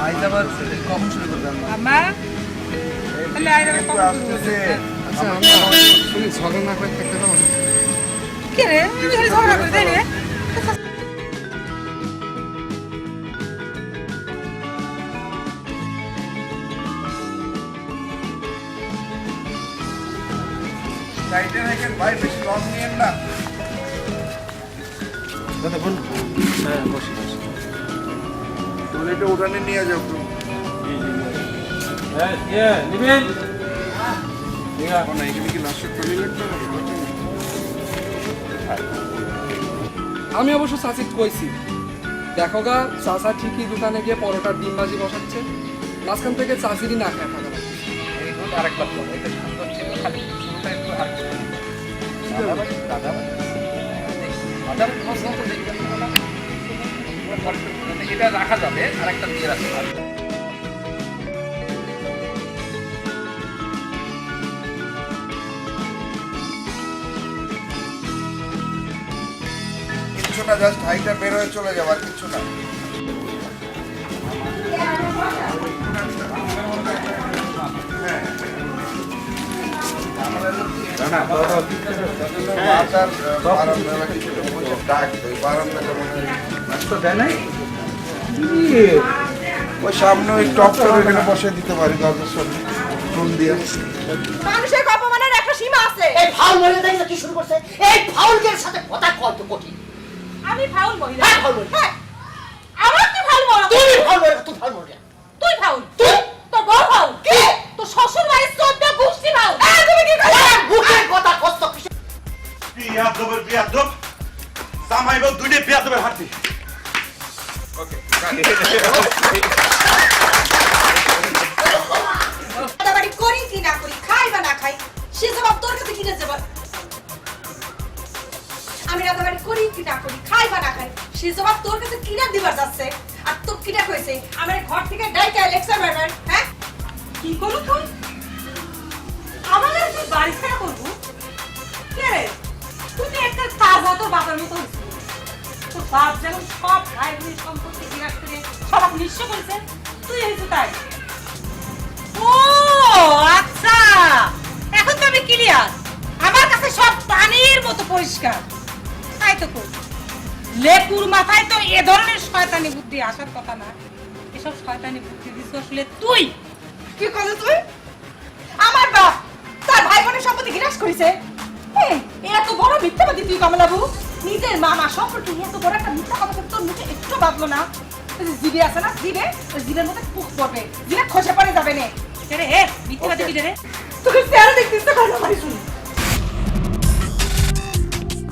হায়দ্রাবাদ কখন শুরু করবেন আম্মা তাহলে হায়দ্রাবাদ কখন শুরু করবে? আচ্ছা শুনি ঝগড়া না করে থাকতে পারবো না। কে রে আমি খালি ঝগড়া করে তাই রে সাইডে রাখেন ভাই, বেশি লং নিয়েন না। দাদা বলুন। হ্যাঁ বসে বসে তুমি এটা উঠানে নিয়ে যাও একটু। এখানে কি নাশক পানি লাগবে না? আমি অবশ্য চাচিক কইছি, দেখো গা চাচা ঠিকই দোকানে গিয়ে পরোটার ডিম ভাজি বসাচ্ছে, মাঝখান থেকে চাচিরই না খায় থাকা লাগছে। আরেকবার বলো, এটা সুন্দর ছিল, খালি শুরুটা একটু আরেকটু এটা রাখা যাবে, আর একটা দিয়ে রাখতে পারবে। কিচ্ছু না, জাস্ট হাইটা বের হয়ে চলে যাবো, আর কিচ্ছু না। ওই সামনে ওই টপটা এখানে বসে দিতে পারি, দরজার সামনে ফোন দিয়ে। মানুষের অপমানের একটা সীমা আছে। এই ফাউল মহিলা দেখলে কি শুরু করছে? এই ফাউলদের সাথে কথা কত কঠিন। আমি ফাউল মহিলা। হ্যাঁ ফাউল মহিলা। হ্যাঁ আমার কি ফাউল মহিলা? তুই ফাউল মহিলা, তুই ফাউল মহিলা। তুই ফাউল। তুই তোর বউ ফাউল। কে? তোর শ্বশুর বাড়ির 14 গোষ্ঠী ফাউল। তুমি কি করলে? মুখের কথা কষ্ট কিসে? বিয়াদবের বিয়াদব জামাই বউ দুইটাই বিয়াদবের হাতি। ওকে দাদাবাড়ি করি কি না করি, খাই বা না খাই, সে জবাব তোর কাছে কিনে যাবে। আমি দাদাবাড়ি করি কি না করি, খাই বা না খাই, সে জবাব তোর কাছে কিনে দিবার যাচ্ছে। আর তোর কিনা কইছে আমার ঘর থেকে ডাইকা লেকচার মারবার। হ্যাঁ কি করু তুই? আমাদের তুই বাড়ি ছাড়া করবো? কে রে তুই তো একটা তাজা তোর বাবার মতো হয়েছিস। তোর বাপ যেমন সব ভাই বোন সম্পত্তি বিরাট করে সবাক নিঃস্ব করেছে, তুই হয়েছে তাই। ও আচ্ছা, এখন তো আমি ক্লিয়ার। আমার কাছে সব পানির মতো পরিষ্কার। তাই তো কই লেকুর মাথায় তো এ ধরনের শয়তানি বুদ্ধি আসার কথা না। এসব শয়তানি বুদ্ধি দিছ আসলে তুই। কি করলি তুই? আমার বাপ তার ভাই বোনের সম্পত্তি বিনাশ করেছে। এত বড় মিথ্যাবাদী তুই কমলাবু। নিজের মামা সম্পর্কে এত বড় একটা মিথ্যা কথা তোর মুখে একটু বাঁধলো না? জিভে আছে না, জিভে ওই জিভের মধ্যে পুক পড়বে, জিভে খসে পড়ে যাবে না। রে হে মিথ্যাবাদী কি রে? তোকে চেহারা দেখতে ইচ্ছা করে না ভাই।